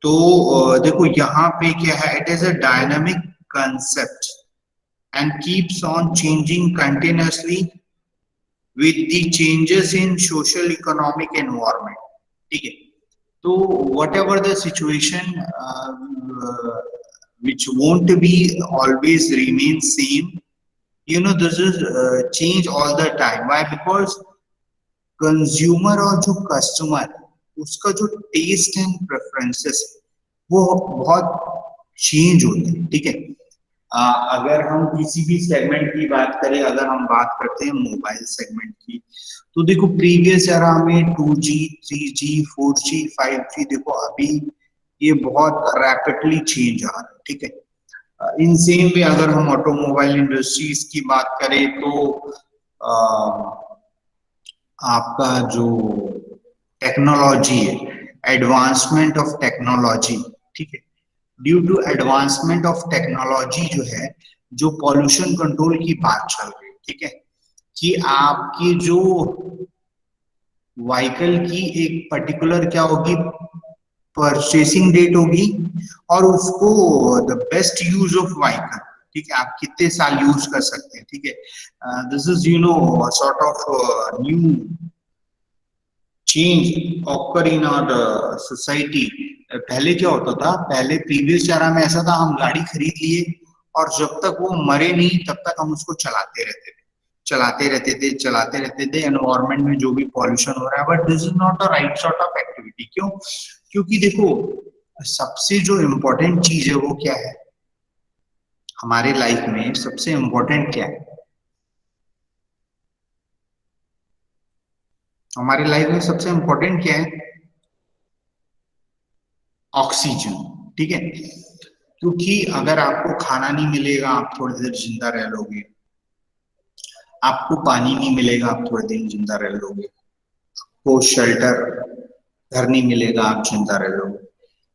तो देखो यहाँ पे क्या है, it is a dynamic concept and keeps on changing continuously with the changes in social economic environment. ठीक है, तो whatever the situation which won't be always remain same, you know, this is change all the time. Why? Because consumer और जो customer, उसका जो test and preferences वो बहुत change होते हैं। ठीक है, अगर हम किसी भी सेगमेंट की बात करें, अगर हम बात करते हैं मोबाइल सेगमेंट की, तो देखो प्रीवियस एरा में 2G 3G 4G 5G, देखो अभी ये बहुत रैपिडली चेंज आ रहा है। ठीक है, इन सेम वे अगर हम ऑटोमोबाइल इंडस्ट्रीज की बात करें तो आपका जो टेक्नोलॉजी है, एडवांसमेंट ऑफ टेक्नोलॉजी, ठीक है, due to advancement of technology जो है, जो पॉल्यूशन कंट्रोल की बात चल रही है, ठीक है, कि आपकी जो व्हीकल की एक पर्टिकुलर क्या होगी, परचेसिंग डेट होगी, और उसको the best use of vehicle, ठीक है, आप कितने साल यूज कर सकते हैं। ठीक है, this is you know sort of new change occur in our society. पहले क्या होता था, पहले प्रीवियस एरा में ऐसा था, हम गाड़ी खरीद लिए और जब तक वो मरे नहीं तब तक हम उसको चलाते रहते थे, चलाते रहते थे एनवायरमेंट में जो भी पॉल्यूशन हो रहा है। But this is not a right sort of activity. क्यों? क्योंकि देखो सबसे जो इम्पोर्टेंट चीज है वो क्या है हमारे लाइफ में, सबसे इम्पोर्टेंट क्या है हमारे लाइफ में, सबसे इम्पोर्टेंट क्या है? ऑक्सीजन। ठीक है, क्योंकि अगर आपको खाना नहीं मिलेगा आप थोड़ी देर जिंदा रह लोगे, आपको पानी नहीं मिलेगा आप थोड़ी देर जिंदा रह लोगे, आपको शेल्टर घर नहीं मिलेगा आप जिंदा रह लोगे,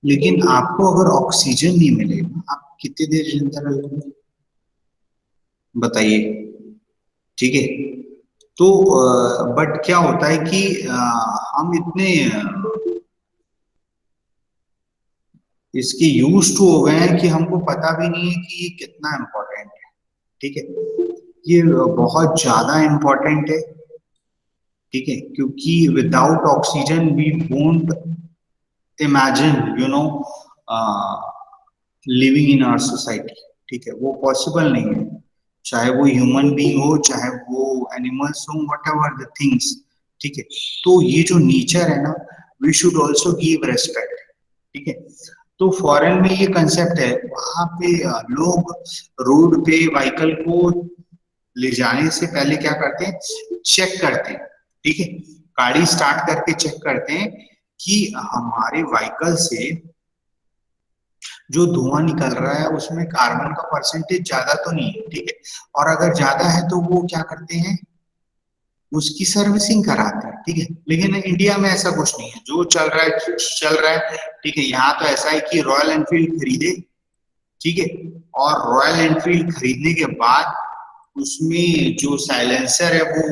लेकिन आपको अगर ऑक्सीजन नहीं मिलेगा आप कितनी देर जिंदा रह लोगे बताइए। ठीक है, तो बट क्या होता है कि हम इतने इसके यूज टू हो गए हैं कि हमको पता भी नहीं है कि ये कितना इम्पोर्टेंट है। ठीक है, ये बहुत ज्यादा इम्पोर्टेंट है। ठीक है, क्योंकि without oxygen we won't imagine you know living in our society. ठीक है, वो पॉसिबल नहीं है, चाहे वो ह्यूमन बीइंग हो, चाहे वो एनिमल्स हो, वट एवर द थिंग्स। ठीक है, तो ये जो नेचर है ना, we should also give respect. ठीक है, तो फॉरेन में ये कंसेप्ट है, वहां पे लोग रोड पे व्हीकल को ले जाने से पहले क्या करते हैं, चेक करते हैं। ठीक है, गाड़ी स्टार्ट करके चेक करते हैं कि हमारे व्हीकल से जो धुआं निकल रहा है उसमें कार्बन का परसेंटेज ज्यादा तो नहीं है। ठीक है, और अगर ज्यादा है तो वो क्या करते हैं, उसकी सर्विसिंग कराते हैं। ठीक है, लेकिन इंडिया में ऐसा कुछ नहीं है, जो चल रहा है चल रहा है। ठीक है, यहाँ तो ऐसा है कि रॉयल एनफील्ड खरीदे, ठीक है, और रॉयल एनफील्ड खरीदने के बाद उसमें जो साइलेंसर है वो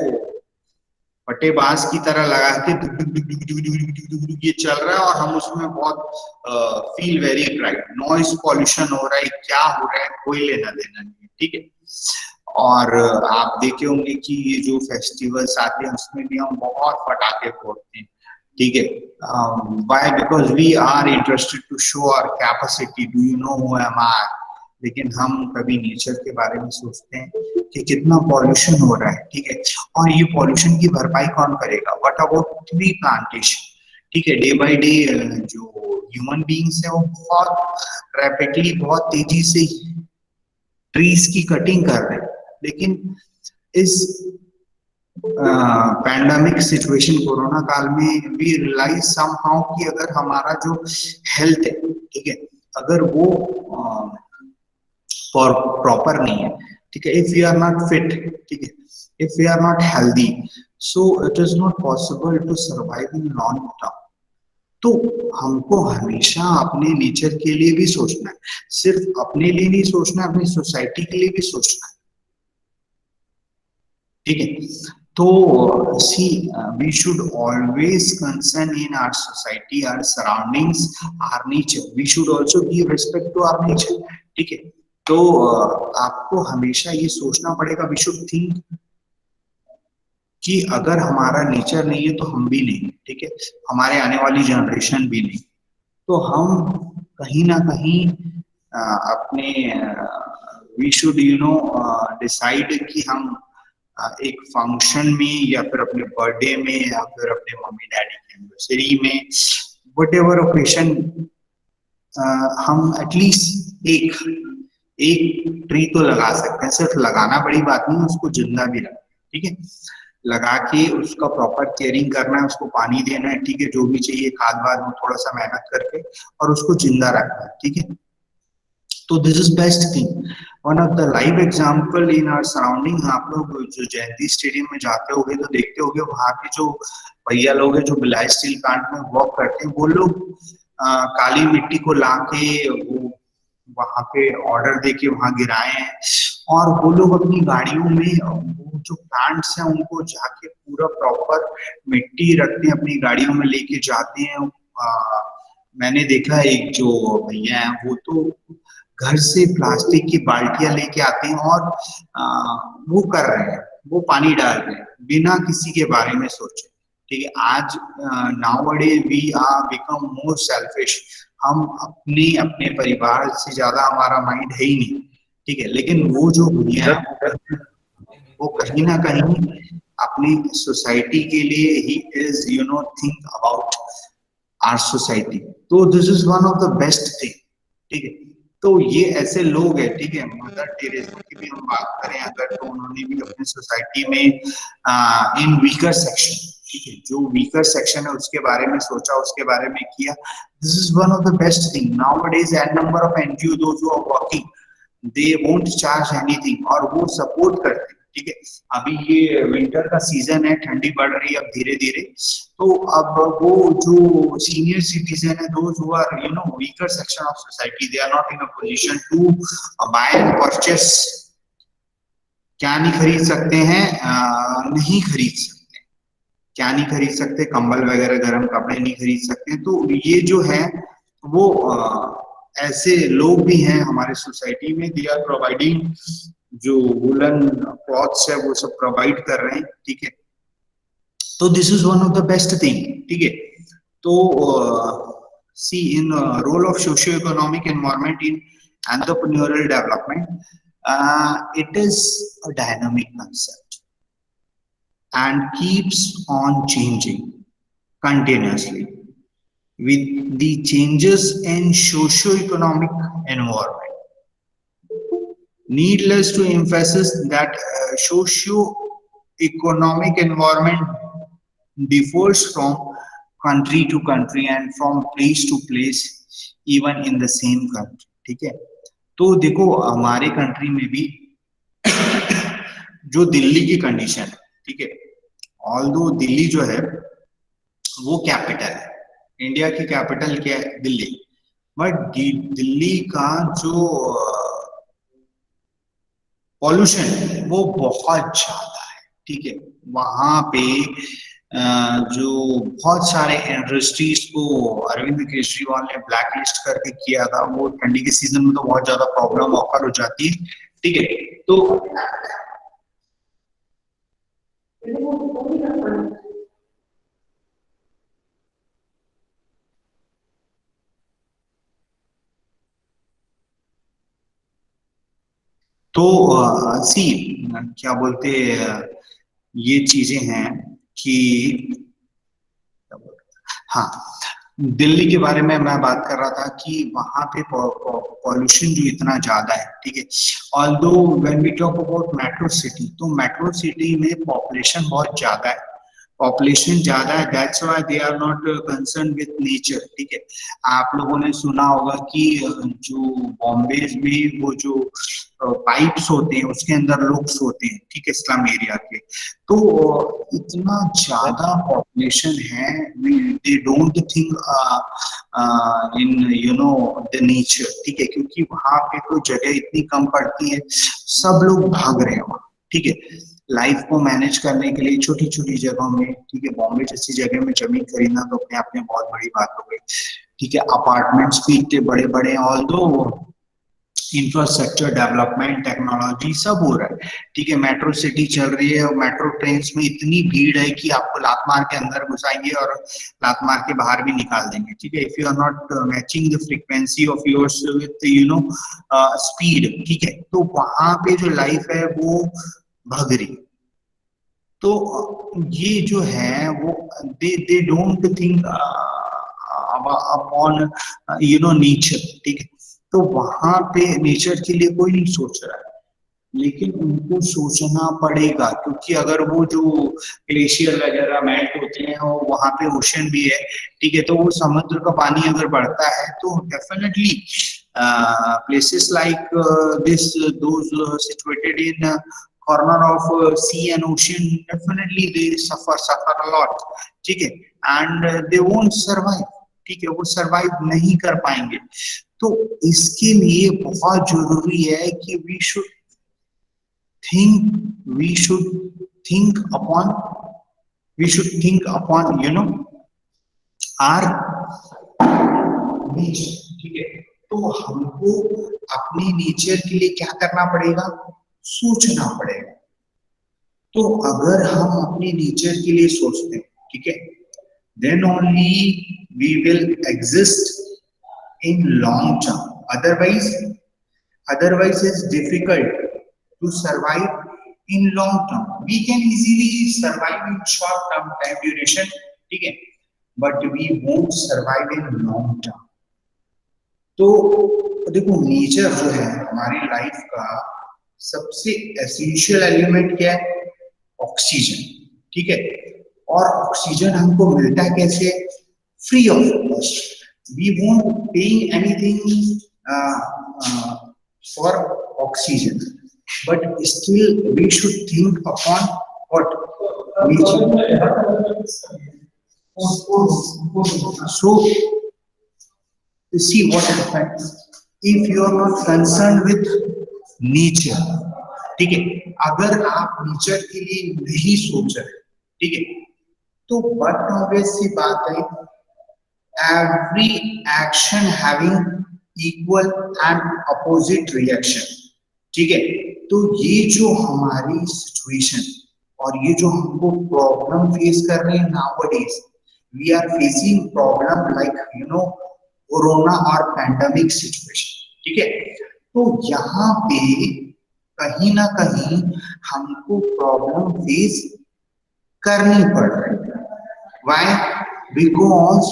फटे बांस की तरह लगा के दुक दुक दुक दुक दुक दुक दुक दुक दुक दुक ये चल रहा है, और हम उसमें बहुत feel very pride, noise pollution हो रहा है, क्या हो रहा है कोई लेना देना नहीं है। ठीक है, और आप देखे होंगे कि ये जो फेस्टिवल्स आते हैं उसमें भी हम बहुत पटाखे फोड़ते हैं। ठीक है, why? Because we are interested to show our capacity, do you know who am I. लेकिन हम कभी नेचर के बारे में सोचते हैं कि कितना पॉल्यूशन हो रहा है। ठीक है, और ये पॉल्यूशन की भरपाई कौन करेगा? What about tree plantation? ठीक है, डे बाय डे जो ह्यूमन बीइंग्स है वो बहुत रैपिडली, बहुत तेजी से ट्रीज की कटिंग कर रहे हैं। लेकिन इस पैंडेमिक सिचुएशन, कोरोना काल में वी रियलाइज समहाउ कि अगर हमारा जो हेल्थ है, ठीक है, अगर वो प्रॉपर नहीं है, ठीक है, if we are not fit, ठीक है, if we are not healthy, so it is not possible to survive in long term. तो हमको हमेशा अपने नेचर के लिए भी सोचना है, सिर्फ अपने लिए नहीं सोचना, अपनी सोसाइटी के लिए भी सोचना है। ठीक है, तो see we should always concern in our society, our surroundings, our nature, we should also give respect to our nature, ठीक है। तो आपको हमेशा ये सोचना पड़ेगा, वी शुड थिंक कि अगर हमारा नेचर नहीं है तो हम भी नहीं, ठीक है, हमारे आने वाली जनरेशन भी नहीं। तो हम कहीं ना कहीं अपने वी शुड डिसाइड कि हम एक फंक्शन में या फिर अपने बर्थडे में या फिर अपने मम्मी डैडी की एनिवर्सरी में, वट एवर ओकेशन, हम एटलीस्ट एक ट्री तो लगा सकते हैं। सिर्फ लगाना बड़ी बात नहीं, उसको जिंदा भी रखना, ठीक है, लगा के उसका प्रॉपर केयरिंग करना है, उसको पानी देना है, ठीक है, जो भी चाहिए खाद वाद में थोड़ा सा मेहनत करके, और उसको जिंदा रखना है, ठीक है। तो this is best thing, one of the live example in our surrounding. आप लोग जो जयंती स्टेडियम में जाते होगे तो देखते होगे वहां पे जो भैया लोग हैं जो भिलाई स्टील प्लांट में वर्क करते हैं, वो लोग काली मिट्टी को लाके वो वहां पे ऑर्डर देके वहां गिराए हैं, और वो लोग अपनी गाड़ियों में वो जो प्लांट्स हैं उनको जाके पूरा प्रॉपर मिट्टी रखते हैं, अपनी गाड़ियों में लेके जाते हैं। मैंने देखा एक जो भैया है वो तो घर से प्लास्टिक की बाल्टियां लेके आते हैं और वो कर रहे हैं, वो पानी डाल रहे हैं बिना किसी के बारे में सोचे, ठीक है। आज nowadays we are become more selfish, हम अपने अपने परिवार से ज्यादा हमारा माइंड है ही नहीं, ठीक है। लेकिन वो जो भैया है वो कहीं ना कहीं अपनी सोसाइटी के लिए he is think about our society. तो this is one of the best thing, ठीक है। तो ये ऐसे लोग हैं, ठीक है। मदर टेरेसा की भी हम बात करें अगर, तो उन्होंने भी अपने सोसाइटी में इन वीकर सेक्शन, ठीक है, जो वीकर सेक्शन है उसके बारे में सोचा, उसके बारे में किया। This is one of the best thing. Nowadays an number of NGO those who are working, they won't charge anything, और वो सपोर्ट करते हैं, ठीक है। अभी ये विंटर का सीजन है, ठंडी बढ़ रही है अब धीरे धीरे, तो अब वो जो सीनियर सिटीजन है, those who are weaker section of society, they are not in a position to buy and purchase, क्या नहीं खरीद सकते हैं, नहीं खरीद सकते, क्या नहीं खरीद सकते, कंबल वगैरह गर्म कपड़े नहीं खरीद सकते। तो ये जो है वो ऐसे लोग भी हैं हमारे सोसाइटी में, दे आर प्रोवाइडिंग, जो वुलन क्लॉथ्स है वो सब प्रोवाइड कर रहे हैं, ठीक है। तो this is one of the best thing, ठीक है। तो see in role of socio economic environment in entrepreneurial development, it is a dynamic concept and keeps on changing continuously with the changes in socio-economic environment. Needless to emphasize that socio-economic environment differs from country to country and from place to place, even in the same country, ठीक है। तो देखो हमारे country में भी जो दिल्ली की condition है, ठीक है, ऑल्दो दिल्ली जो है वो कैपिटल है, इंडिया की कैपिटल क्या है, दिल्ली, बट दिल्ली का जो पॉल्यूशन है वो बहुत ज्यादा है, ठीक है। वहां पे जो बहुत सारे इंडस्ट्रीज को अरविंद केजरीवाल ने ब्लैक लिस्ट करके किया था, वो ठंडी के सीजन में तो बहुत ज्यादा प्रॉब्लम ऑफर हो जाती है, ठीक है। तो सी क्या बोलते ये चीजें हैं कि, हाँ, दिल्ली के बारे में मैं बात कर रहा था कि वहां पे पॉल्यूशन जो इतना ज्यादा है, ठीक है। Although when we talk about metro city, तो मेट्रो सिटी में पॉपुलेशन बहुत ज्यादा है, पॉपुलेशन ज्यादा है, that's why they are not concern with nature, ठीक है। आप लोगों ने सुना होगा कि जो बॉम्बे में वो जो पाइप्स होते हैं उसके अंदर लोग सोते हैं, ठीक है, स्लम एरिया के। तो इतना ज्यादा पॉपुलेशन है, they don't think in the nature, ठीक है, क्योंकि वहां पे तो जगह इतनी कम पड़ती है, सब लोग भाग रहे हैं वहां, ठीक है। लाइफ को मैनेज करने के लिए छोटी छोटी जगहों में, ठीक है, बॉम्बे जैसी जगह में जमीन खरीदना तो अपने आप में बहुत बड़ी बात हो गई, ठीक है। अपार्टमेंट्स भी इतने बड़े बड़े हैं, ऑल दो इंफ्रास्ट्रक्चर डेवलपमेंट टेक्नोलॉजी सब हो रहा है, ठीक है। मेट्रो सिटी चल रही है और मेट्रो ट्रेन में इतनी भीड़ है कि आपको लात मार के अंदर घुसाएंगे और लात मार के बाहर भी निकाल देंगे, ठीक है। If you are not matching the frequency of yours with speed, ठीक है, तो वहां पे जो लाइफ है वो भग रही। तो ये जो है वो they don't think upon nature, ठीक है। तो वहां पे नेचर के लिए कोई नहीं सोच रहा है, लेकिन उनको सोचना पड़ेगा, क्योंकि अगर वो जो ग्लेशियर वगैरह मेल्ट होते हैं और वहां पे ओशन भी है, ठीक है, तो वो समुद्र का पानी अगर बढ़ता है तो definitely places like this those situated in corner of sea and ocean, definitely they suffer a lot, ठीक है, and they won't survive, ठीक है, वो सरवाइव नहीं कर पाएंगे। तो इसके लिए बहुत जरूरी है कि we should think upon our nature, ठीक है। तो हमको अपने नेचर के लिए क्या करना पड़ेगा, सोचना पड़ेगा। तो अगर हम अपने नेचर के लिए सोचते हैं, ठीक है, then only we will exist in long term, otherwise it's difficult to survive in long term. We can easily survive in short term time duration, ठीक है, but we won't survive in long term. तो देखो nature जो है हमारी life का सबसे essential element क्या है, ऑक्सीजन, ठीक है। और ऑक्सीजन हमको मिलता है कैसे, free of cost, we won't paying anything for oxygen, but still we should think upon what nature. So see what happens if you are not concerned with nature, ठीक है, अगर आप नेचर के लिए नहीं सोच रहे, ठीक है, तो बट ऑब्वियस सी बात है, every action having equal and opposite reaction, ठीक है। तो ये जो हमारी सिचुएशन और ये जो हमको प्रॉब्लम फेस कर रहे हैं nowadays, we are facing problem like Corona और पैंडेमिक सिचुएशन, ठीक है। तो यहाँ पे कहीं ना कहीं हमको प्रॉब्लम फेस करनी पड़ रही है। व्हाई? बिकॉज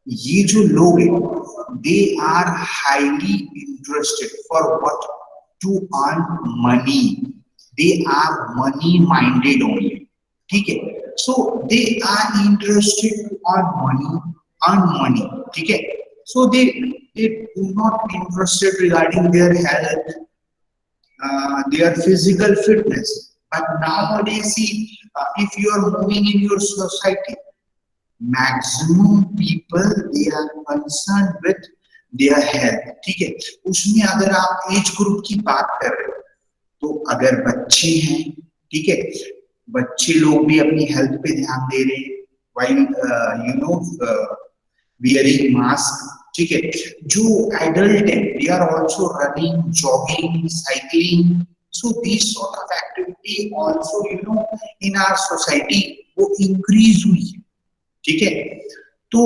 ये जो लोग हैं they are highly interested for what, to earn money, they are money minded only, ठीक है। So they are interested to earn money, ठीक है। So they do not interested regarding their health, their physical fitness. But nowadays, see, if you are moving in your society, maximum people they are concerned with their health, ठीक है। उसमें अगर आप age group की बात कर रहे हो, तो अगर बच्चे हैं, ठीक है, बच्चे लोग भी अपनी हेल्थ पे ध्यान दे रहे हैं, while wearing mask, ठीक है। जो एडल्ट है they are also running, jogging, cycling, so this sort of activity also in our society वो इंक्रीज हुई है, ठीक है। तो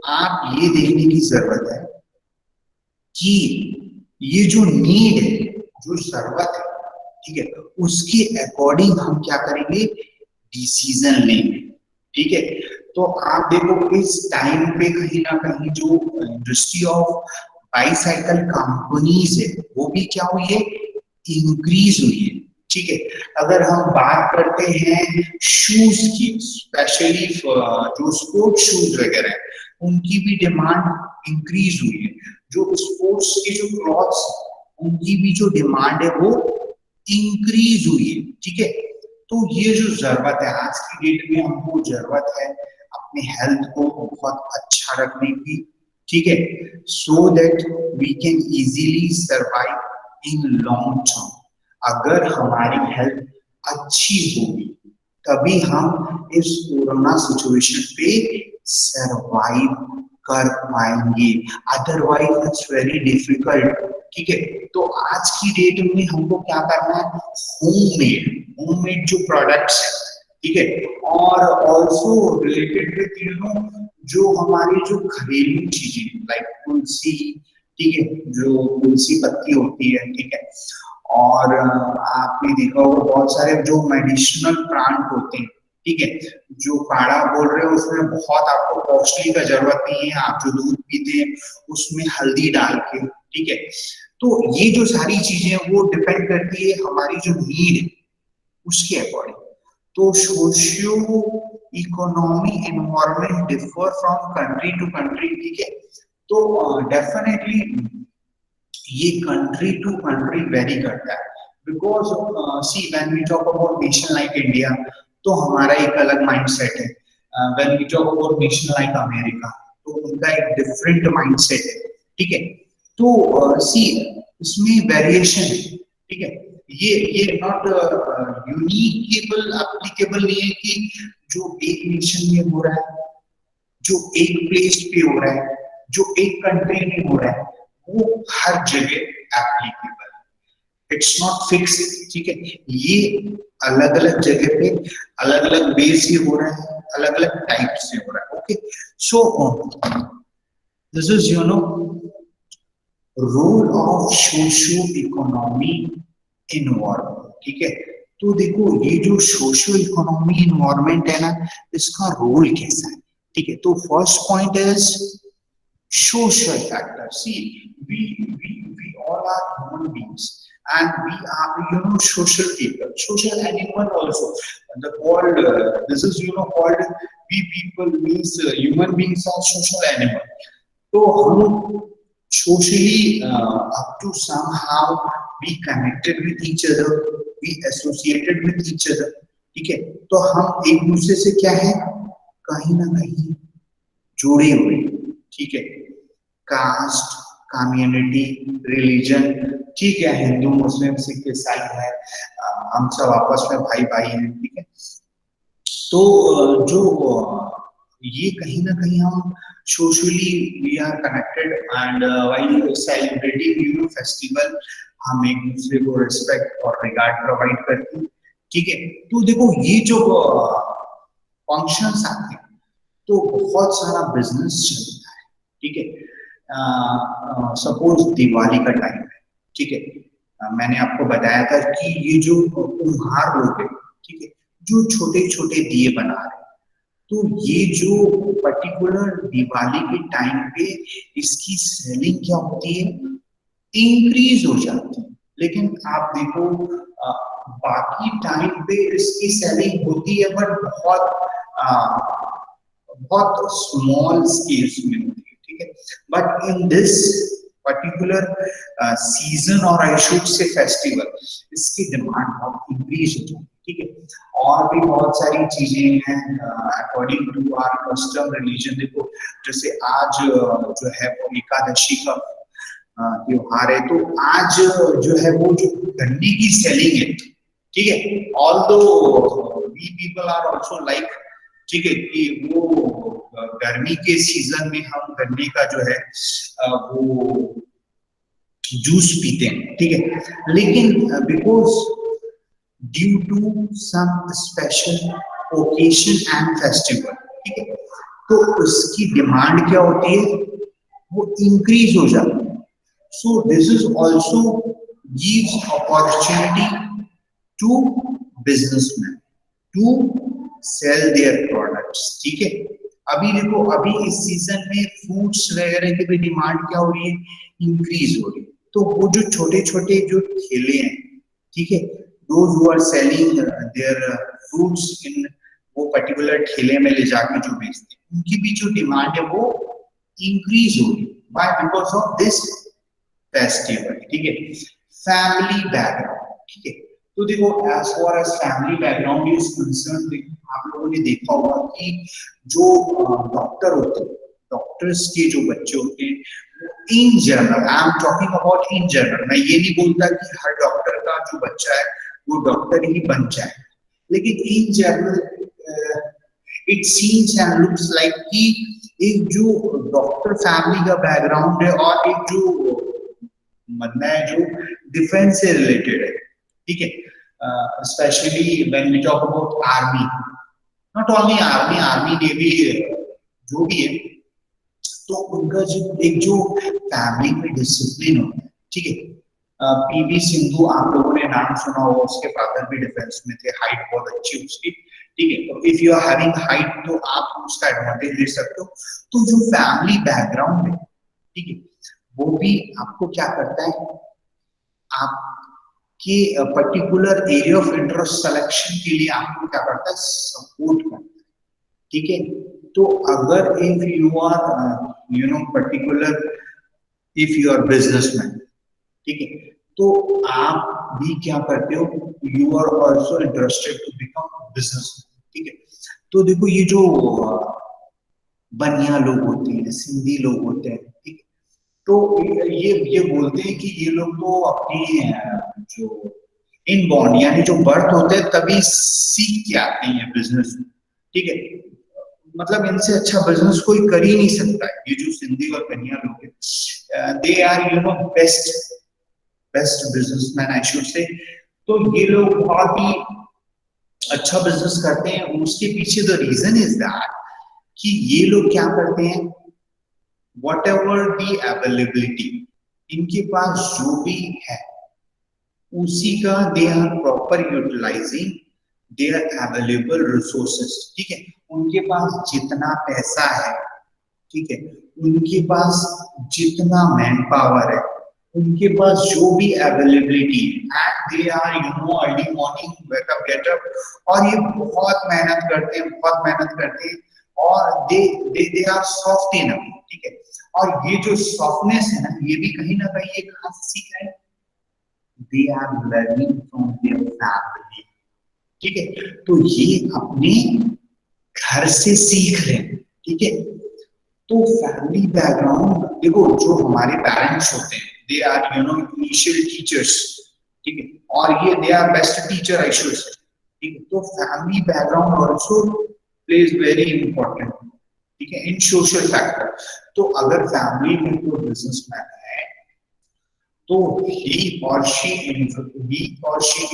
आप ये देखने की जरूरत है कि ये जो नीड है, जो जरूरत है, ठीक है, उसके अकॉर्डिंग हम क्या करेंगे, डिसीजन लेंगे, ठीक है। तो आप देखो इस टाइम पे कहीं ना कहीं जो इंडस्ट्री ऑफ बाईसाइकिल कंपनीज है वो भी क्या हुई है, इंक्रीज हुई है, ठीक है। अगर हम बात करते हैं शूज की, स्पेशली जो स्पोर्ट्स शूज वगैरह है उनकी भी डिमांड इंक्रीज हुई है, जो स्पोर्ट्स के जो क्लॉथ्स उनकी भी जो डिमांड है वो इंक्रीज हुई है, ठीक है। तो ये जो जरूरत है आज की डेट में, हमको जरूरत है अपने हेल्थ को बहुत अच्छा रखने की, ठीक है, so that we can easily survive in long term. अगर हमारी हेल्थ अच्छी होगी, तभी हम इस कोरोना सिचुएशन पे सरवाइव कर पाएंगे, अदरवाइज इट्स वेरी डिफिकल्ट। ठीक है, तो आज की डेट में हमको क्या करना है, होममेड जो प्रोडक्ट्स है, ठीक है, और ऑल्सो रिलेटेड विद जो हमारी जो घरेलू चीजें लाइक तुलसी, ठीक है, जो तुलसी पत्ती होती है, ठीक है, और आपने देखा होगा बहुत सारे जो मेडिसिनल प्लांट होते हैं, ठीक है, जो काढ़ा बोल रहे हो उसमें बहुत आपको कॉस्टली का जरूरत नहीं है, आप जो दूध पीते हैं उसमें हल्दी डाल के, ठीक है, तो ये जो सारी चीजें वो डिपेंड करती है हमारी जो नीड है उसके अकॉर्डिंग। तो socio economy environment differ from country to country, ठीक है, तो डेफिनेटली ये कंट्री टू कंट्री वेरी करता है, because see when we talk about nation like India तो हमारा एक अलग माइंडसेट है, when we talk about nation like America तो उनका एक डिफरेंट माइंडसेट है, ठीक है, तो सी इसमें वेरिएशन है, ठीक है, ये नॉट यूनिकेबल एप्लीकेबल नहीं है कि जो एक नेशन में हो रहा है, जो एक प्लेस पे हो रहा है, जो एक कंट्री में हो रहा है, वो हर जगह एप्लीकेबल है, इट्स नॉट फिक्स, ठीक है, ये अलग अलग जगह पे अलग अलग वे से हो रहा है, अलग अलग टाइप से हो रहा है। Okay, so this is role of socio economy environment, ठीक है, तो देखो ये जो सोशियो इकोनॉमी इन्वायरमेंट है ना, इसका रोल कैसा है, ठीक है, तो first point is social factor. See, we all are human beings, and we are social people, social animal also. The called this is called we people means human beings are social animal. So हम socially up to somehow be connected with each other, be associated with each other. ठीक है, तो हम एक दूसरे से क्या है, कहीं ना कहीं जुड़े हुए, ठीक है, कास्ट, कम्युनिटी, रिलीजन, ठीक है, हिंदू मुस्लिम सिख ईसाई है, हम सब आपस में भाई भाई हैं, ठीक है, तो जो ये कहीं ना कहीं हम socially we are connected and while celebrating festival हम एक दूसरे को रिस्पेक्ट और रिगार्ड प्रोवाइड करते हैं, ठीक है, तो देखो ये जो फंक्शंस आते हैं तो बहुत सारा बिजनेस चलता है, ठीक है, सपोज दिवाली का टाइम है, ठीक है, मैंने आपको बताया था कि ये जो कुम्हार लोग हैं, ठीक है, जो छोटे छोटे दिए बना रहे हैं, तो ये जो पर्टिकुलर दिवाली के टाइम पे इसकी सेलिंग क्या होती है, इंक्रीज हो जाती है, लेकिन आप देखो बाकी टाइम पे इसकी सेलिंग होती है बट बहुत स्मॉल स्केल्स में होती है, ठीक है, but in this particular season और आई शुड से फेस्टिवल इसकी डिमांड बहुत इंक्रीज हो जाती है, ठीक है, और भी बहुत सारी चीजें हैं according to our custom religion. देखो जैसे आज जो है वो एकादशी का त्योहार है, तो आज जो है वो जो गन्ने की सेलिंग है, ठीक है, although we people are also like, ठीक है, कि वो गर्मी के सीजन में हम गन्ने का जो है वो जूस पीते हैं, ठीक है, लेकिन because due to some special occasion and festival, ठीक है, तो उसकी डिमांड क्या होती है, वो इंक्रीज हो जाती है, so this is also gives opportunity to businessman to sell their products, ठीक है, अभी देखो अभी इस सीजन में फ्रूट्स वगैरह की भी डिमांड क्या हो रही है, इंक्रीज हो रही है, तो वो जो छोटे छोटे जो ठेले हैं, ठीक है, those who are selling their fruits in वो पर्टिकुलर ठेले में ले जाके जो बेचते हैं, उनकी भी जो डिमांड है वो इंक्रीज हो रही है, by because of this festival, ठीक है, फैमिली बैकग्राउंड, ठीक है, तो देखो as far as family background is concern, आप लोगों ने देखा होगा कि जो डॉक्टर होते हैं, डॉक्टर्स के जो बच्चे होते हैं इन general, I am talking about in general, मैं ये नहीं बोलता कि हर डॉक्टर का जो बच्चा है वो डॉक्टर ही बन जाए। लेकिन in general it seems and looks like कि एक जो डॉक्टर फैमिली का बैकग्राउंड है और एक जो बनना है जो डिफेंस से रिलेटेड है, ठीक है, specially when we talk about army, not only army, army navy जो भी है, तो उनका जो एक जो फैमिली में डिसिप्लिन होता है, ठीक है। पीवी सिंधु आप लोगों ने नाम सुना होगा, उसके फादर भी डिफेंस में थे, हाइट बहुत अच्छी उसकी, ठीक है। तो if you are having height तो आप उसका एडवांटेज ले सकते हो। तो जो फैमिली बैकग्राउंड है, ठीक है, वो भी आपको क्या करता है, आपके particular area of interest selection के लिए आपको क्या करता है, सपोर्ट करता है, ठीक है। तो अगर if you are you know particular, if you are businessman, ठीक है, तो आप भी क्या करते हो, you are also interested to become businessman, ठीक है। तो देखो ये जो बनिया लोग होते हैं, सिंधी लोग होते हैं, ठीक है, तो ये बोलते हैं कि ये लोग तो अपनी जो इनबॉर्न यानी जो बर्थ होते हैं तभी सीख के आते हैं बिजनेस, ठीक है। मतलब इनसे अच्छा बिजनेस कोई कर ही नहीं सकता है, ये जो सिंधी और बनिया लोग हैं, they are you know best businessman I should say. तो ये लोग बहुत ही अच्छा बिजनेस करते हैं। उसके पीछे द रीजन इज दैट कि ये लोग क्या करते हैं, वट एवर दी अवेलेबिलिटी, इनके पास जो भी है उसी का they are proper utilizing their available resources, ठीक है। उनके पास जितना पैसा है, ठीक है, उनके पास जितना मैन पावर है, उनके पास जो भी अवेलेबिलिटी है, and they are you know early morning wake up get up, और ये बहुत मेहनत करते हैं, बहुत मेहनत करते हैं, और दे आर सॉफ्ट इनफ, ठीक है। और ये जो सॉफ्टनेस है ना, ये भी कहीं ना कहीं एक खास सीख है, they are learning from their family, ठीक है। तो ये अपने घर से सीख रहे हैं, ठीक है। तो फैमिली बैकग्राउंड देखो, जो हमारे पेरेंट्स होते हैं, they are you know initial teachers, ठीक है, और ये they are best teacher I should say, ठीक है। तो family background also plays very important, ठीक है, इन सोशल फैक्टर। तो अगर फैमिली में कोई बिजनेसमैन है, तो he or she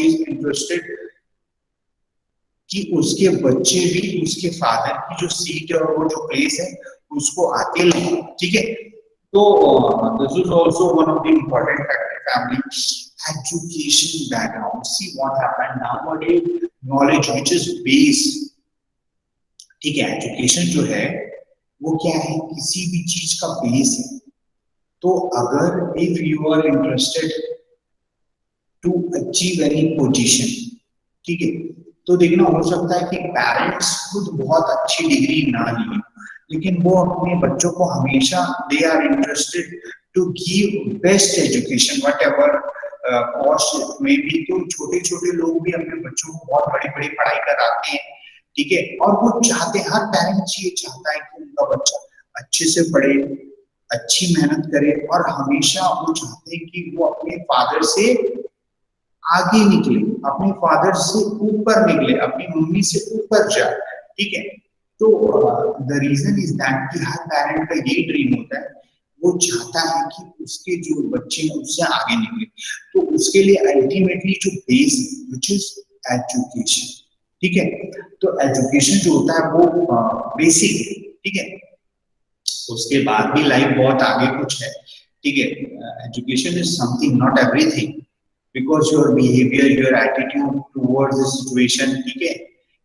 is interested कि उसके बच्चे भी उसके फादर की जो सीट है और वो जो प्लेस है उसको आके लें, ठीक है। तो this is also one of the important factor, family education background. See what happened nowadays, knowledge which is base, ठीक है। एजुकेशन जो है वो क्या है, किसी भी चीज का बेस है। तो अगर if you are interested to achieve any position, ठीक है, तो देखना हो सकता है कि पेरेंट्स खुद बहुत अच्छी डिग्री ना लिए, लेकिन वो अपने बच्चों को हमेशा they are interested to give best education whatever cost में भी। तो छोटे छोटे लोग भी अपने बच्चों को बहुत बड़ी बड़ी पढ़ाई कराते हैं, ठीक है। और वो चाहते, हर पेरेंट्स ये चाहता है कि उनका बच्चा अच्छे से पढ़े, अच्छी मेहनत करे, और हमेशा वो चाहते हैं कि वो अपने फादर से आगे निकले, अपने फादर से ऊपर निकले, अपनी मम्मी से ऊपर जाए, ठीक है। तो द रीजन इज दैट कि हर पेरेंट का यही ड्रीम होता है, वो चाहता है कि उसके जो बच्चे हैं उससे आगे निकले। तो उसके लिए अल्टीमेटली जो बेस व्हिच इज एजुकेशन, ठीक है। तो एजुकेशन जो होता है वो बेसिक है, ठीक है। उसके बाद भी लाइफ बहुत आगे कुछ है, ठीक है। Education is something, not everything, because your behavior, your attitude towards the situation, ठीक है।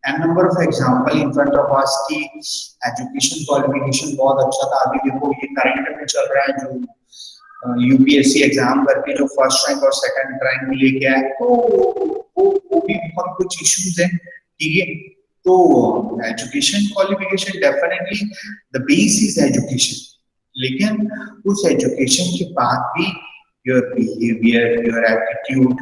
And number of example in front of us की एजुकेशन क्वालिफिकेशन बहुत अच्छा था। अभी देखो ये करंट में चल रहा है, जो यूपीएससी एग्जाम करके जो फर्स्ट रैंक और सेकंड रैंक लेके आए, तो वो भी बहुत कुछ इश्यूज है, ठीक है। तो education qualification definitely the base is education, लेकिन उस एजुकेशन के बाद भी your behavior, your attitude,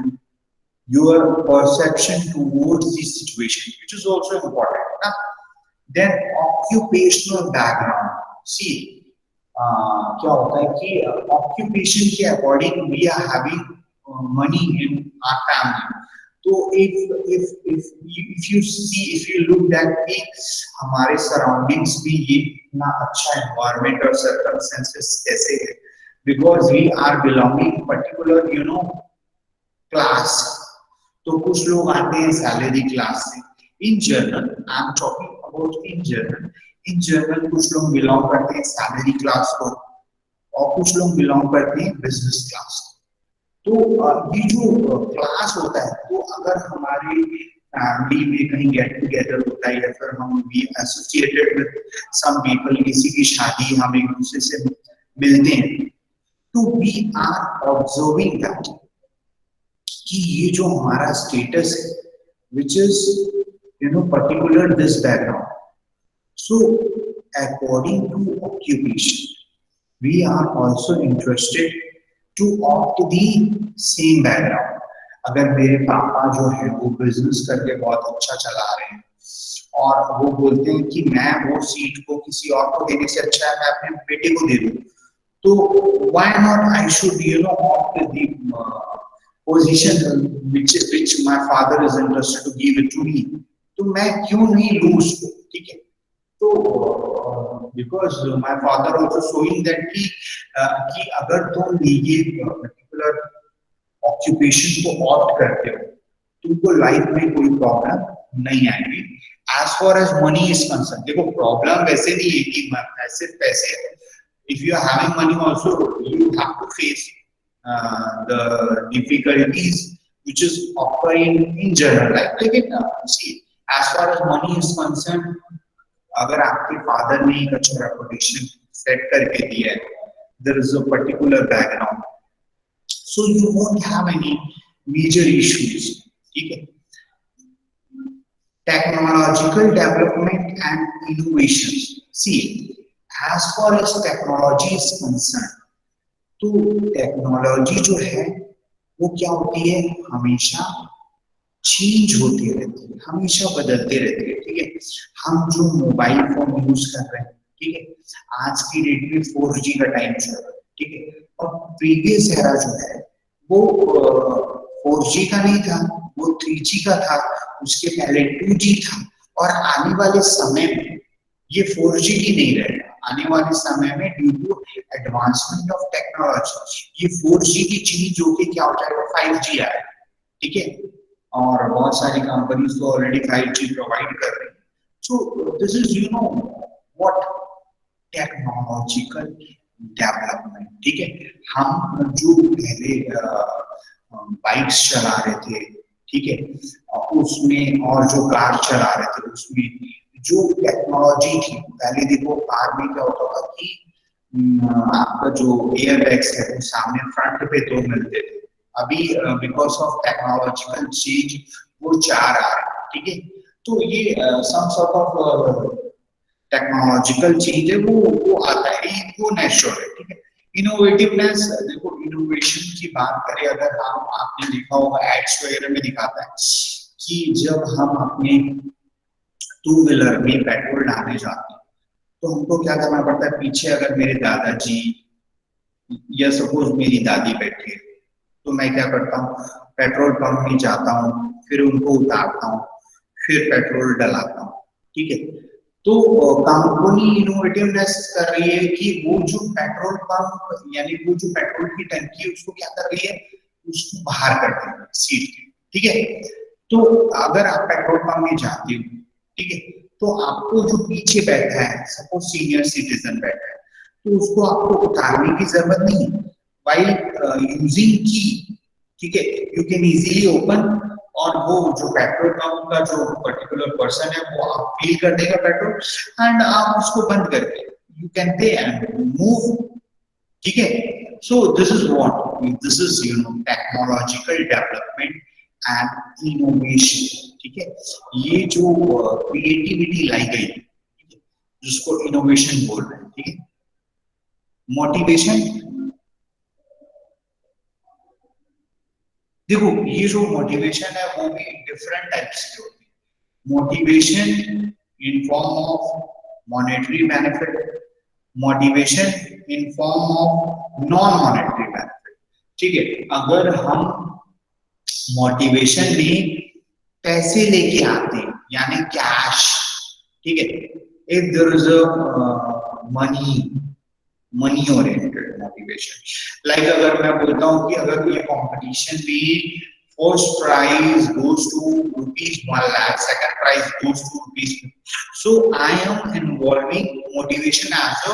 your perception towards the situation, which is also important. Huh? Then occupational background. See, क्या होता है कि occupation के according we are having money in our family. तो if you see, if you look that कि हमारे surroundings भी ये इतना अच्छा एनवायरनमेंट और सर्कमस्टेंसेस कैसे है, because we are belonging particular class. तो कुछ लोग आते हैं सैलरी क्लास से, in general I am talking about in general कुछ लोग बिलोंग करते हैं सैलरी क्लास को और कुछ लोग बिलोंग करते हैं बिजनेस क्लास को। तो ये जो क्लास होता है, तो अगर हमारे फैमिली में कहीं गेट टुगेदर होता है या फिर हम भी एसोसिएटेड विद सम पीपल, किसी की शादी, हम एक दूसरे से मिलते हैं, तो वी आर ऑब्जर्विंग दैट कि ये जो हमारा स्टेटस है which is particular this background, so according to occupation we are also interested to opt the same background। अगर मेरे पापा जो है वो बिजनेस करके बहुत अच्छा चला रहे हैं और वो बोलते हैं कि मैं वो सीट को किसी और को देने से अच्छा है मैं अपने बेटे को दे दूं, तो why not I should opt the position which my father is interested to give it to me। तो मैं क्यों नहीं लूं उसको, ठीक है। तो because my father also showing that कि अगर तुम ये पर्टिकुलर ऑक्यूपेशन को ऑप्ट करते हो तुमको लाइफ में कोई प्रॉब्लम नहीं आएगी as far as money is concern. देखो प्रॉब्लम वैसे नहीं है कि ऐसे पैसे, if you are having money also you have to face the difficulties which is occurring in general life. लेकिन see as far as money is concern, अगर आपके फादर ने एक अच्छा रेपुटेशन सेट करके दिया है, there is a particular background, so you won't have any major issues, ठीक है। Technological development and innovation, see as far as technology is concern, तो टेक्नोलॉजी जो है वो क्या होती है, हमेशा चेंज होती रहती है, हमेशा बदलते रहती है, ठीक है। हम जो मोबाइल फोन यूज कर रहे हैं, ठीक है, आज की डेट में 4G का टाइम चल रहा है, ठीक है, और प्रीवियस एरा जो है वो 4G का नहीं था, वो 3G का था, उसके पहले 2G था, और आने वाले समय में ये 4G ही नहीं रहेगा। आने वाले समय में due to advancement of technology ये 4G की चीज जो कि क्या हो जाएगा 5G आएगा, ठीक है। और बहुत सारी कंपनीज तो ऑलरेडी 5G प्रोवाइड कर रही है। So this is what technological development, ठीक है। हम जो पहले बाइक्स चला रहे थे, ठीक है, उसमें और जो कार चला रहे थे उसमें जो टेक्नोलॉजी थी, पहले देखो कार में क्या होता था कि आपका जो एयर बैग्स है वो सामने फ्रंट पे दो मिलते थे, अभी बिकॉज ऑफ टेक्नोलॉजिकल चेंज वो 4 आ रहे हैं, ठीक है। तो ये some sort of technological change है, वो आता है, वो नेचुरल है, ठीक है। इनोवेटिवनेस, देखो इनोवेशन की बात करें अगर हम, आपने देखा होगा एड्स वगैरह में दिखाता है कि जब हम अपने 2 व्हीलर में पेट्रोल डालने जाते हैं तो हमको क्या करना पड़ता है, पीछे अगर मेरे दादाजी या सपोज मेरी दादी बैठी है तो मैं क्या करता हूँ, पेट्रोल पंप में जाता हूँ, फिर उनको उतारता हूँ, फिर पेट्रोल डलाता हूँ, ठीक है। तो कंपनी इनोवेटिवनेस कर रही है कि वो जो पेट्रोल पंप यानी वो जो पेट्रोल की टंकी है उसको क्या कर रही है, उसको बाहर कर रही है सीट, ठीक है। तो अगर आप पेट्रोल पंप में जाते हो, ठीक है, तो आपको जो पीछे बैठा है, सपोज सीनियर सिटीजन बैठा है, तो उसको आपको उतारने की जरूरत नहीं है, while using key, ठीक है, यू कैन इजीली ओपन, और वो जो पेट्रोल पंप का जो पर्टिकुलर पर्सन है वो आप फील कर देगा पेट्रोल एंड आप उसको बंद करके you can pay and move, ठीक है। So this is what, this is technological development and innovation, ठीक है। ये जो क्रिएटिविटी लाई गई है, जिसको इनोवेशन बोल रहे हैं, ठीक है। मोटिवेशन, देखो ये जो मोटिवेशन है वो भी डिफरेंट टाइप्स की होती है। Motivation in form of monetary benefit, motivation in form of non monetary benefit, ठीक है। अगर हम मोटिवेशन में पैसे लेके आते हैं, यानी कैश, ठीक है। If there is a money oriented motivation, like अगर मैं बोलता हूँ कि अगर ये कंपटीशन में first prize goes to ₹1,00,000, second prize goes to rupees, so I am involving motivation as a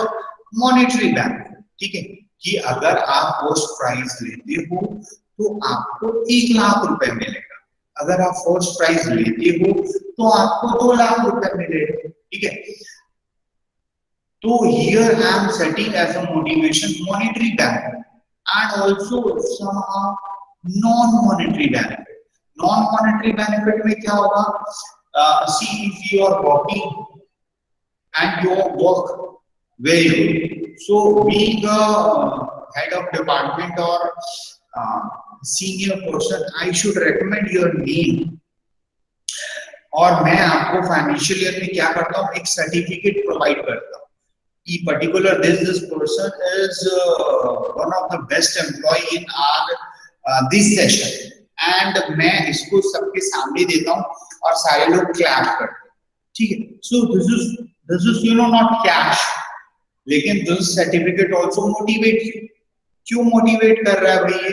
monetary benefit, ठीक है। कि अगर आप फर्स्ट प्राइज लेते हो तो आपको 1,00,000 रुपए मिलेगा, अगर आप फर्स्ट प्राइज लेते हो तो आपको 2,00,000 रुपए मिलेगा, ठीक है। तो here I am setting as a motivation monetary benefit and also somehow non-monetary benefit. Non-monetary benefit में क्या होगा? See, if you are working and your work very good, so being a head of department or senior person, I should recommend your name. और मैं आपको financial year में क्या करता हूँ, एक सर्टिफिकेट प्रोवाइड करता हूँ कि particular this person is one of the best employee in our this session, and मैं इसको सबके सामने देता हूँ और सारे लोग क्लैप करते हैं, ठीक है। So this is you know not cash, लेकिन this certificate also motivate you. क्यों मोटिवेट कर रहा है भाई ये?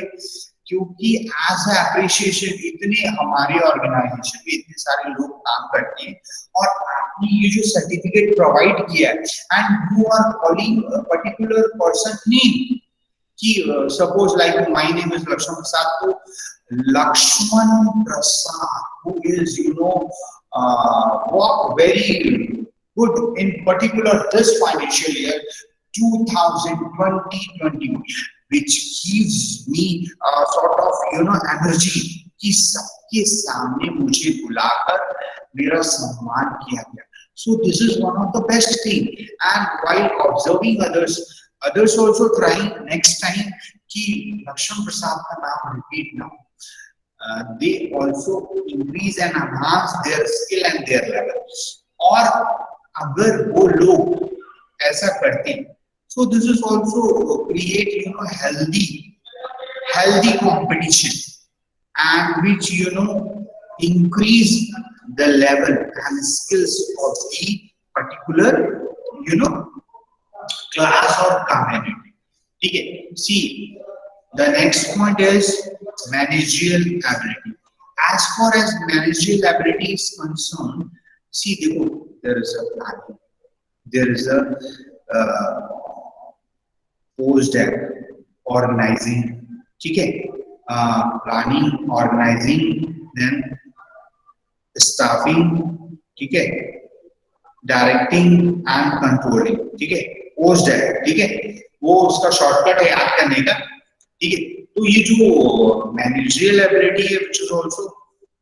क्योंकि एज अप्रिशिएशन इतने हमारे ऑर्गेनाइजेशन में इतने सारे लोग काम करते हैं और आपने ये जो सर्टिफिकेट प्रोवाइड किया है and you are calling a particular person name, कि suppose like my name is Lakshman Prasad, तो Lakshman Prasad who is you know work very good in particular this financial year 2020-21, which gives me a sort of energy कि सबके सामने मुझे बुलाकर मेरा सम्मान किया गया। So this is one of the best thing, and while observing others also trying next time कि लक्ष्मण प्रसाद का नाम repeat ना हो, they also increase and enhance their skill and their level। और अगर वो लोग ऐसा करते हैं, so this is also create healthy competition and which increase the level and skills of the particular class or community, ठीक है। See, the next point is managerial ability. As far as managerial ability is concerned, see, देखो, there is a planning, there is a post-deck organizing, ठीक है, planning, organizing, then staffing, ठीक है, directing and controlling, ठीक है। Post-deck, ठीक है, वो उसका शॉर्टकट है याद करने का, ठीक है। तो ये जो मैनेजरियल एबिलिटी है व्हिच इज आल्सो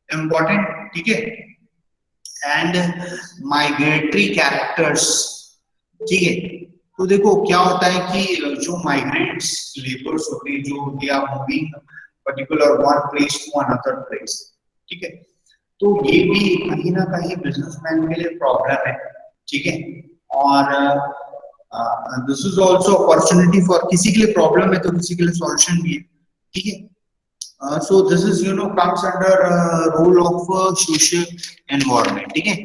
इम्पोर्टेंट, ठीक है। एंड माइग्रेटरी कैरेक्टर्स, ठीक है। तो देखो क्या होता है कि जो माइग्रेंट्स लेबर्स होते हैं, जो they are moving particular one place to another place, ठीक है। तो ये भी कहीं ना कहीं बिजनेसमैन के लिए प्रॉब्लम है, ठीक है। और this is also opportunity for, किसी के लिए प्रॉब्लम है तो किसी के लिए सॉल्यूशन भी है, ठीक है। So this is comes under role of social environment, ठीक है।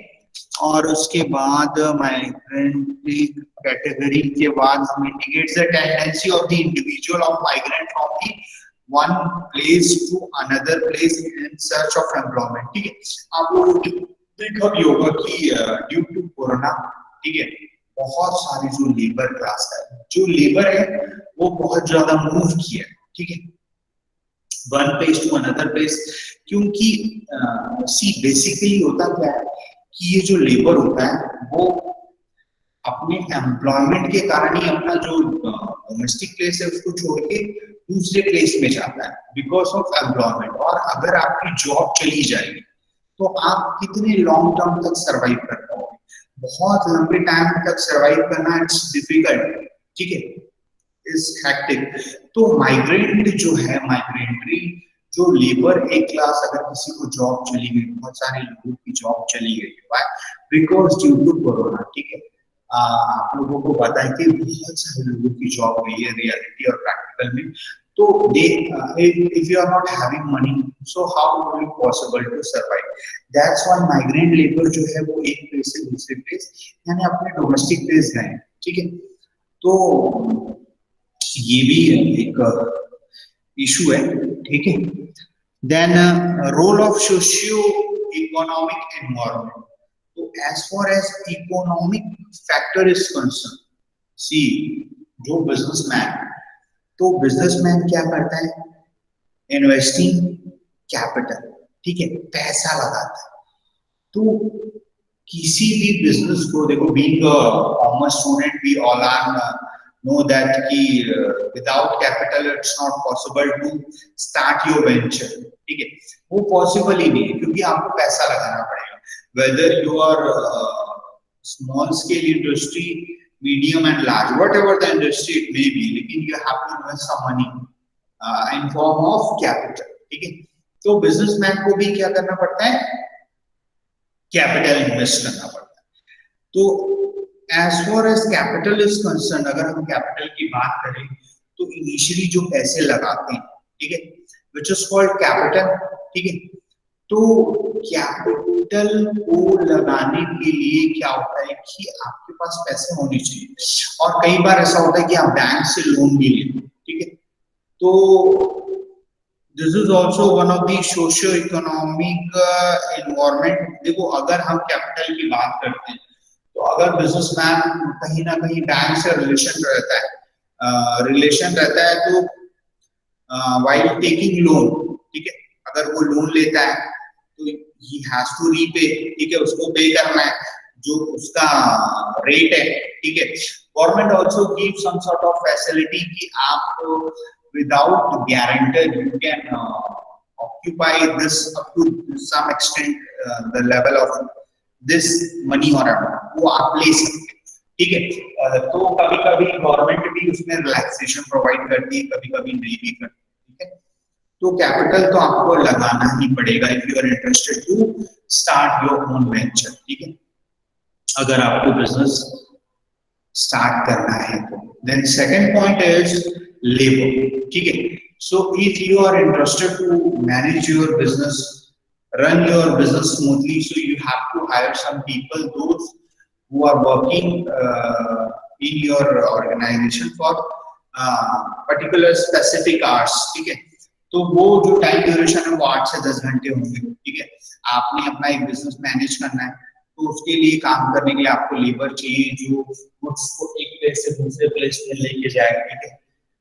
और उसके बाद migrant category के बाद हम indicates the tendency of the individual of migrant from the one place to another place in search of employment, ठीक है। आप लोगों को देखा भी होगा कि ड्यू टू कोरोना, ठीक है, बहुत सारी जो लेबर क्लास है, जो लेबर है वो बहुत ज्यादा मूव किया, ठीक है, one place to another place. क्योंकि सी बेसिकली होता क्या है कि ये जो लेबर होता है वो अपने एम्प्लॉयमेंट के कारण ही अपना जो डोमेस्टिक प्लेस है उसको छोड़ के दूसरे प्लेस में जाता है बिकॉज ऑफ एम्प्लॉयमेंट। और अगर आपकी जॉब चली जाएगी तो आप कितने लॉन्ग टर्म तक सरवाइव कर पाओगे? बहुत लंबे टाइम तक सरवाइव करना इट्स डिफिकल्ट, ठीक है, इज हेक्टिक। तो माइग्रेंट जो है, माइग्रेंट्री जो लेबर एक क्लास, अगर किसी को जॉब चली गई, बहुत सारे लोगों की जॉब चली गई, बिकॉज ड्यू टू कोरोना, ठीक है। आप लोगों को पता है कि बहुत सारे लोगों की जॉब गई है रियलिटी और प्रैक्टिकल में। तो they if you are not having money, so how will it possible to survive? That's why migrant labor जो है वो एक प्लेस से दूसरे प्लेस यानी अपने डोमेस्टिक प्लेस गए, ठीक है। तो ये भी एक इशू है, ठीक है। Then role of socio economic environment, तो as far as economic factor is concern, see जो बिजनेसमैन, तो बिजनेसमैन क्या करता है, इन्वेस्टिंग कैपिटल, ठीक है, पैसा लगाता है। तो किसी भी बिजनेस को देखो, being a commerce student we all are know that कि without capital it's not possible to start your venture, ठीक है, वो पॉसिबल ही नहीं है क्योंकि आपको पैसा लगाना पड़ेगा, whether you are small scale industry, medium and large, whatever the industry it may be, लेकिन you have to invest some money in form of capital, ठीक है। तो बिजनेसमैन को भी क्या करना पड़ता है, कैपिटल इन्वेस्ट करना पड़ता है। तो as far as capital is concern, अगर हम कैपिटल की बात करें तो इनिशियली जो पैसे लगाते हैं, ठीक है, विच इज कॉल्ड कैपिटल, ठीक है। तो कैपिटल को लगाने के लिए क्या होता है कि आपके पास पैसे होने चाहिए, और कई बार ऐसा होता है कि आप बैंक से लोन भी लें, ठीक है। तो this is also one of the socio economic environment. देखो अगर हम कैपिटल की बात करते हैं तो अगर बिजनेसमैन कहीं ना कहीं बैंक से रिलेशन रहता है तो व्हाइल टेकिंग लोन, ठीक है, अगर वो लोन लेता है तो he has to repay, ठीक है, उसको पे करना है जो उसका रेट है, ठीक है। Government also give some sort of facility कि आप without guarantor you can occupy this up to some extent the level of this money और अमाउंट, वो आप ले सकते, ठीक है। तो कभी कभी गवर्नमेंट भी उसमें रिलैक्सेशन प्रोवाइड करती है, कभी कभी नहीं भी करती, ठीक है। तो कैपिटल तो आपको लगाना ही पड़ेगा if you are interested to start your own venture, ठीक है, अगर आपको बिजनेस स्टार्ट करना है तो। Then second point is labour, ठीक है। So if you are interested to manage your business, run your business smoothly, so you have to hire some people, those who are working in your organization for particular specific hours, ठीक है। तो वो जो time duration है वो 8 से 10 घंटे होंगे, ठीक है। आपने अपना एक बिजनेस मैनेज करना है तो उसके लिए काम करने के लिए आपको लेबर चाहिए जो उसको एक प्लेस से दूसरे प्लेस में लेके जाएगा, ठीक है।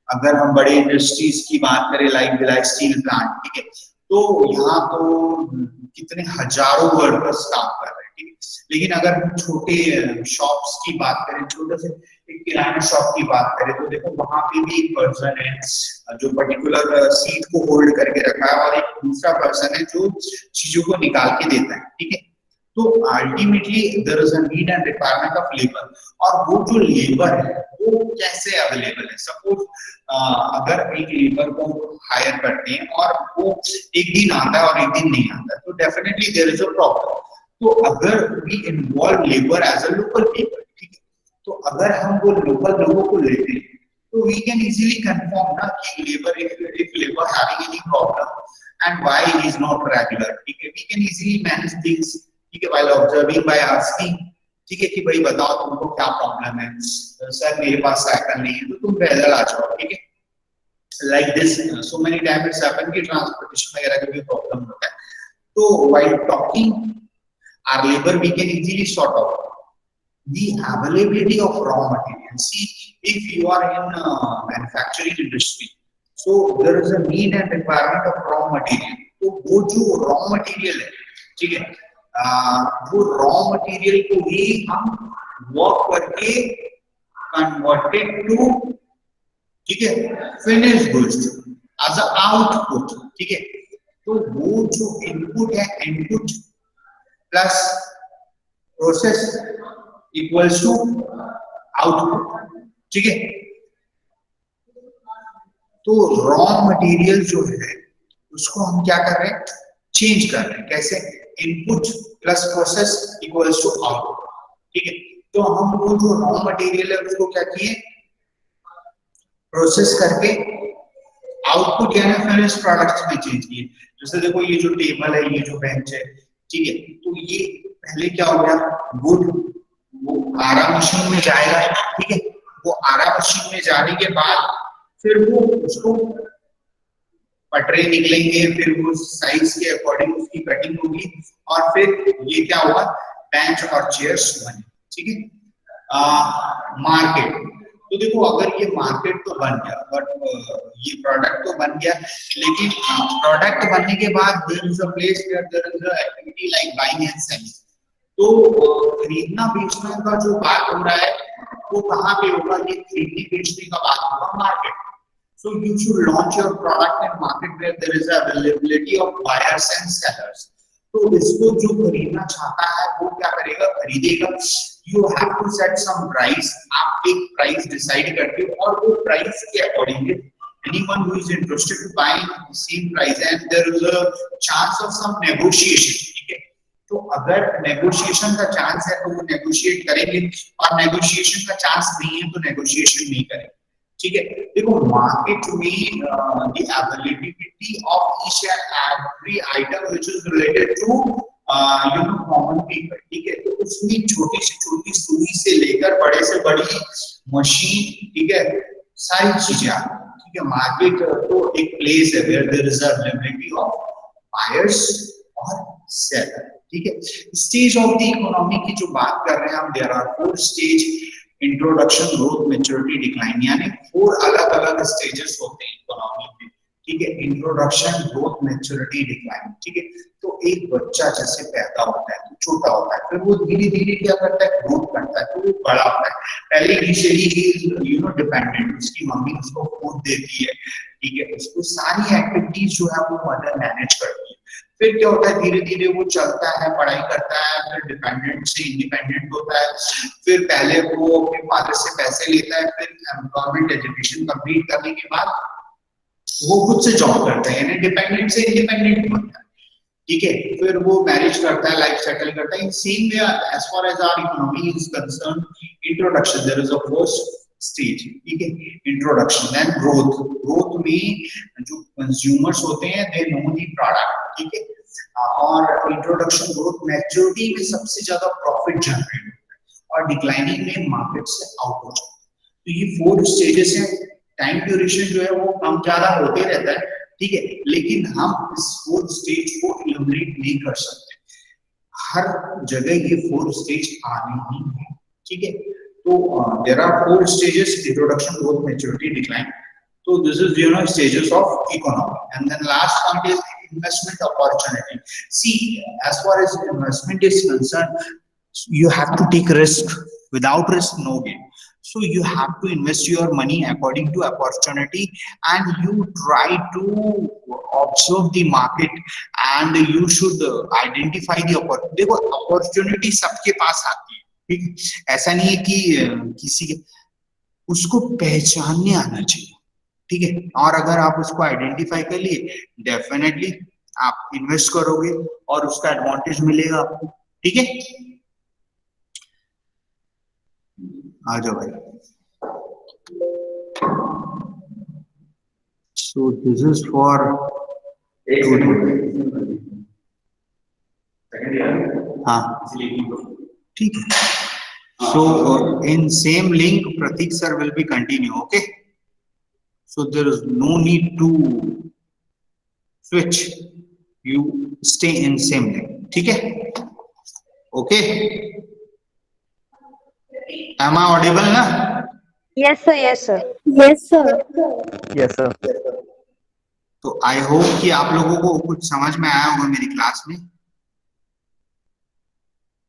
अगर हम बड़े इंडस्ट्रीज की बात करें लाइक भिलाई स्टील प्लांट, ठीक है, तो यहाँ तो कितने हजारों वर्कर्स काम कर रहे हैं, ठीक है। लेकिन अगर हम छोटे शॉप्स की बात करें, छोटे से एक किराना शॉप की बात करें तो देखो वहां पे भी एक पर्सन है जो पर्टिकुलर सीट को होल्ड करके रखा है और एक दूसरा पर्सन है जो चीजों को निकाल के देता है, ठीक है। तो ultimately there is a need and requirement of labour, और वो जो लेबर है वो कैसे अवेलेबल है। सपोज अगर एक लेबर को हायर करते हैं और वो एक दिन आता है और एक दिन नहीं आता है तो definitely there is a problem. तो अगर we involve labour as a local people, ठीक है, तो अगर हम वो लोकल लोगों को लेते हैं तो वी कैन इजीली कंफर्म ना कि labour if labour having any problem and why he is not regular, ठीक है, we can easily manage things, ठीक है, व्हाइल ऑब्जर्विंग बाय आस्किंग, ठीक है, कि भाई बताओ तुमको क्या प्रॉब्लम है, सर मेरे पास साइकिल नहीं है तो तुम पैदल आ जाओ, ठीक है। Like this so many time it's happen कि ट्रांसपोर्टेशन वगैरह का भी प्रॉब्लम होता है। तो while talking our labor we can easily sort out the availability of raw material. See, if you are in manufacturing industry, so there is a need and requirement of raw material. तो वो जो raw material है, ठीक है, वो raw material को ही हम work करके converted to, ठीक है, finished goods as a output, ठीक है। तो वो जो input है, input plus process equals to output, ठीक है। तो रॉ मटेरियल जो है उसको हम क्या कर रहे हैं, चेंज कर रहे हैं, कैसे, input plus process equals to output, ठीक है। तो हम वो जो रॉ मटेरियल है उसको क्या किए, प्रोसेस करके आउटपुट यानी फिनिश प्रोडक्ट्स में चेंज किए। जैसे देखो ये जो टेबल है, ये जो बेंच है, ठीक है, तो ये पहले क्या हो गया, वुड वो आरा मशीन में जाएगा, ठीक है, वो आरा मशीन में जाने के बाद फिर वो उसको पटरे निकलेंगे, फिर वो साइज के अकॉर्डिंग उसकी कटिंग होगी और फिर ये क्या होगा, बेंच और चेयर्स बने, ठीक है। मार्केट, तो देखो अगर ये मार्केट तो बन गया, बट ये प्रोडक्ट तो बन गया, लेकिन प्रोडक्ट बनने के बाद there is a place where there is a activity like buying and selling. तो खरीदना बेचने का जो बात हो रहा है वो कहाँ पे होगा, ये खरीदने बेचने का बात होगा market. So you should launch your product in market where there is availability of buyers and sellers. तो इसको जो खरीदना चाहता है वो क्या करेगा, खरीदेगा। You have to set some price, आप एक प्राइस डिसाइड करके और वो प्राइस के according anyone who is interested to buy the same price and there is a chance of some negotiation, ठीक है। तो अगर नेगोशिएशन का चांस है तो वो नेगोशिएट करेंगे और नेगोशिएशन का चांस नहीं है तो नेगोशिएशन नहीं करेंगे, ठीक है। देखो मार्केट में the availability of each and every item which is related to you know common people, ठीक है, तो उसमें छोटी से छोटी सुई से लेकर बड़े से बड़ी मशीन, ठीक है, सारी चीजें, ठीक है। मार्केट तो एक प्लेस है where there is availability of buyers और सेलर, ठीक है। स्टेज ऑफ द इकोनॉमी की जो बात कर रहे हैं हम, there are 4 stage, introduction, growth, maturity, decline, यानी 4 अलग अलग स्टेजेस होते हैं इकोनॉमी में, ठीक है। इंट्रोडक्शन, ग्रोथ, मैच्योरिटी, डिक्लाइन, ठीक है। तो एक बच्चा जैसे पैदा होता है तो छोटा होता है, फिर वो धीरे धीरे क्या करता है, ग्रोथ करता है, तो वो बड़ा होता है। पहले इनिशियली यू नो डिपेंडेंट, उसकी मम्मी उसको फूड देती है, ठीक है, उसको सारी एक्टिविटीज जो है वो मदर मैनेज करती है। फिर क्या होता है, धीरे धीरे वो चलता है, पढ़ाई करता है, फिर डिपेंडेंट से इंडिपेंडेंट होता है, फिर पहले वो अपने फादर से पैसे लेता है, फिर गवर्नमेंट एजुकेशन कंप्लीट करने के बाद वो खुद से जॉब करता है, यानी डिपेंडेंट से इंडिपेंडेंट बनता है, ठीक है। फिर वो मैरिज करता है, लाइफ सेटल करता है। In same way as far as our economy is concern, introduction, there is a first stage, ठीक है, इंट्रोडक्शन, देन ग्रोथ। ग्रोथ में जो कंज्यूमर्स होते हैं दे नो द प्रोडक्ट, ठीक है, और इंट्रोडक्शन, ग्रोथ, मैच्योरिटी में सबसे ज्यादा प्रॉफिट जनरेट होता है और डिक्लाइनिंग में मार्केट से आउट हो जाता है। तो ये 4 स्टेजेस हैं। टाइम ड्यूरेशन जो है वो कम ज्यादा होते रहता है, ठीक है, लेकिन हम इस 4 स्टेज को इलिमिनेट नहीं कर सकते, हर जगह ये 4 स्टेज आने ही है, ठीक है। तो there are 4 stages, introduction, growth, maturity, decline. So this is you know stages of economy, and then last point is investment opportunity. See, as far as investment is concerned, you have to take risk. Without risk, no gain. So you have to invest your money according to opportunity, and you try to observe the market, and you should identify the opportunity. देखो opportunity सबके पास आती है, ठीक, ऐसा नहीं है कि किसी के, उसको पहचानने आना चाहिए, ठीक है। और अगर आप उसको आइडेंटिफाई कर लिए, डेफिनेटली आप इन्वेस्ट करोगे और उसका एडवांटेज मिलेगा आपको, ठीक है। आ जाओ भाई। सो दिस इज फॉर हाँ, ठीक है। So in same link, Pratik sir will be continue. Okay. So there is no need to switch. You stay in same link. ठीक है? Okay. Am I audible ना? Yes sir, yes sir. Yes, sir. Yes, sir. तो I hope कि आप लोगों को कुछ समझ में आया होगा मेरी क्लास में।